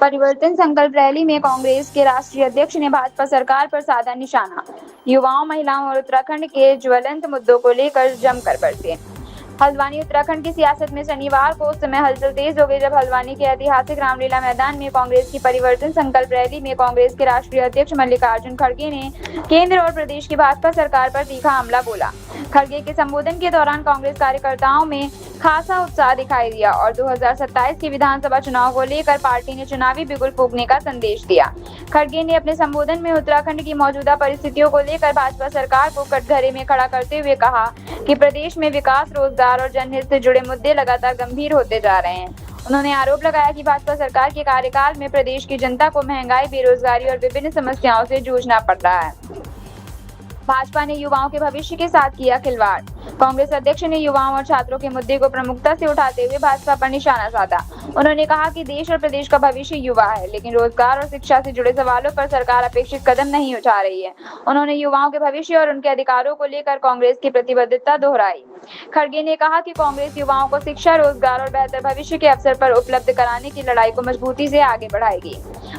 परिवर्तन संकल्प रैली में कांग्रेस के राष्ट्रीय अध्यक्ष ने भाजपा सरकार पर साधा निशाना। युवाओं, महिलाओं और उत्तराखंड के ज्वलंत मुद्दों को लेकर जमकर बरसे। हल्द्वानी उत्तराखंड की सियासत में शनिवार को उस समय हलचल तेज हो गई जब हल्द्वानी के ऐतिहासिक रामलीला मैदान में कांग्रेस की परिवर्तन संकल्प रैली में कांग्रेस के राष्ट्रीय अध्यक्ष मल्लिकार्जुन खड़गे ने केंद्र और प्रदेश की भाजपा सरकार पर तीखा हमला बोला। खड़गे के संबोधन के दौरान कांग्रेस कार्यकर्ताओं में खासा उत्साह दिखाई दिया और 2027 के विधानसभा चुनाव को लेकर पार्टी ने चुनावी बिगुल फूंकने का संदेश दिया। खड़गे ने अपने संबोधन में उत्तराखंड की मौजूदा परिस्थितियों को लेकर भाजपा सरकार को कटघरे में खड़ा करते हुए कहा कि प्रदेश में विकास, रोजगार और जनहित से जुड़े मुद्दे लगातार गंभीर होते जा रहे हैं। उन्होंने आरोप लगाया कि भाजपा सरकार के कार्यकाल में प्रदेश की जनता को महंगाई, बेरोजगारी और विभिन्न समस्याओं से जूझना पड़ रहा है। भाजपा ने युवाओं के भविष्य के साथ किया खिलवाड़। कांग्रेस अध्यक्ष ने युवाओं और छात्रों के मुद्दे को प्रमुखता से उठाते हुए भाजपा पर निशाना साधा। उन्होंने कहा कि देश और प्रदेश का भविष्य युवा है, लेकिन रोजगार और शिक्षा से जुड़े सवालों पर सरकार अपेक्षित कदम नहीं उठा रही है। उन्होंने युवाओं के भविष्य और उनके अधिकारों को लेकर कांग्रेस की प्रतिबद्धता दोहराई। खड़गे ने कहा कि कांग्रेस युवाओं को शिक्षा, रोजगार और बेहतर भविष्य के अवसर पर उपलब्ध कराने की लड़ाई को मजबूती से आगे बढ़ाएगी।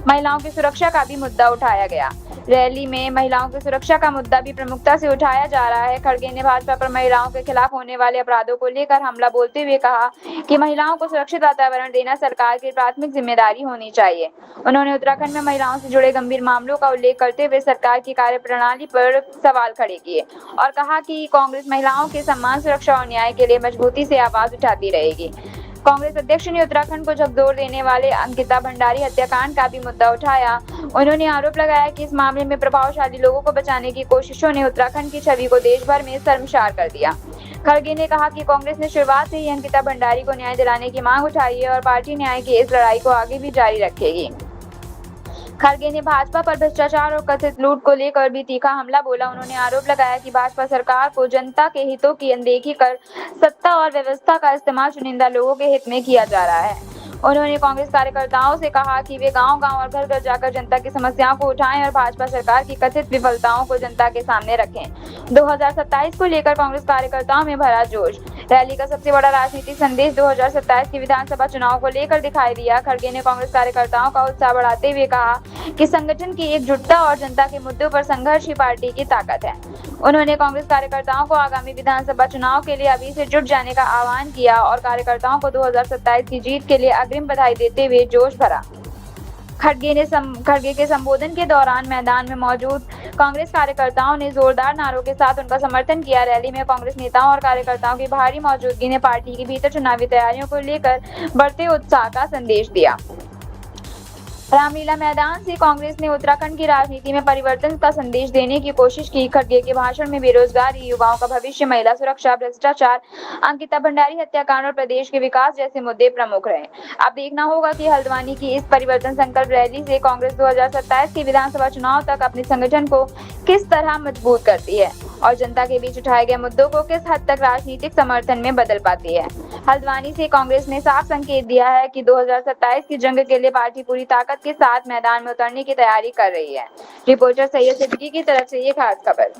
महिलाओं की सुरक्षा का भी मुद्दा उठाया गया। रैली में महिलाओं की सुरक्षा का मुद्दा भी प्रमुखता से उठाया जा रहा है। खड़गे ने भाजपा पर महिलाओं के खिलाफ होने वाले अपराधों को लेकर हमला बोलते हुए कहा कि महिलाओं को सुरक्षित वातावरण देना सरकार की प्राथमिक जिम्मेदारी होनी चाहिए। उन्होंने उत्तराखंड में महिलाओं से जुड़े गंभीर मामलों का उल्लेख करते हुए सरकार की कार्यप्रणाली पर सवाल खड़े किए और कहा कि कांग्रेस महिलाओं के सम्मान, सुरक्षा और न्याय के लिए मजबूती से आवाज उठाती रहेगी। कांग्रेस अध्यक्ष ने उत्तराखंड को झकझोर देने वाले अंकिता भंडारी हत्याकांड का भी मुद्दा उठाया। उन्होंने आरोप लगाया कि इस मामले में प्रभावशाली लोगों को बचाने की कोशिशों ने उत्तराखंड की छवि को देश भर में शर्मसार कर दिया। खड़गे ने कहा कि कांग्रेस ने शुरुआत से ही अंकिता भंडारी को न्याय दिलाने की मांग उठाई है और पार्टी न्याय की इस लड़ाई को आगे भी जारी रखेगी। खड़गे ने भाजपा पर भ्रष्टाचार और कथित लूट को लेकर भी तीखा हमला बोला। उन्होंने आरोप लगाया कि भाजपा सरकार को जनता के हितों की अनदेखी कर सत्ता और व्यवस्था का इस्तेमाल चुनिंदा लोगों के हित में किया जा रहा है। उन्होंने कांग्रेस कार्यकर्ताओं से कहा कि वे गांव-गांव और घर-घर जाकर जनता की समस्याओं को उठाएं और भाजपा सरकार की कथित विफलताओं को जनता के सामने रखें। 2027 को लेकर कांग्रेस कार्यकर्ताओं में भरा जोश। रैली का सबसे बड़ा राजनीतिक संदेश 2027 के विधानसभा चुनाव को लेकर दिखाई दिया। खड़गे ने कांग्रेस कार्यकर्ताओं का उत्साह बढ़ाते हुए कहा कि संगठन की एकजुटता और जनता के मुद्दों पर संघर्ष ही पार्टी की ताकत है। उन्होंने कांग्रेस कार्यकर्ताओं को आगामी विधानसभा चुनाव के लिए अभी से जुट जाने का आह्वान किया और कार्यकर्ताओं को 2027 की जीत के लिए अग्रिम बधाई देते हुए जोश भरा। खड़गे के संबोधन के दौरान मैदान में मौजूद कांग्रेस कार्यकर्ताओं ने जोरदार नारों के साथ उनका समर्थन किया। रैली में कांग्रेस नेताओं और कार्यकर्ताओं की भारी मौजूदगी ने पार्टी के भीतर चुनावी तैयारियों को लेकर बढ़ते उत्साह का संदेश दिया। रामलीला मैदान से कांग्रेस ने उत्तराखंड की राजनीति में परिवर्तन का संदेश देने की कोशिश की। खड़गे के भाषण में बेरोजगारी, युवाओं का भविष्य, महिला सुरक्षा, भ्रष्टाचार, अंकिता भंडारी हत्याकांड और प्रदेश के विकास जैसे मुद्दे प्रमुख रहे। अब देखना होगा कि हल्द्वानी की इस परिवर्तन संकल्प रैली से कांग्रेस 2027 के विधानसभा चुनाव तक अपने संगठन को किस तरह मजबूत करती है और जनता के बीच उठाए गए मुद्दों को किस हद तक राजनीतिक समर्थन में बदल पाती है। हल्द्वानी से कांग्रेस ने साफ संकेत दिया है कि 2027 की जंग के लिए पार्टी पूरी ताकत के साथ मैदान में उतरने की तैयारी कर रही है। रिपोर्टर सैयद सिद्दीकी की तरफ से ये खास खबर।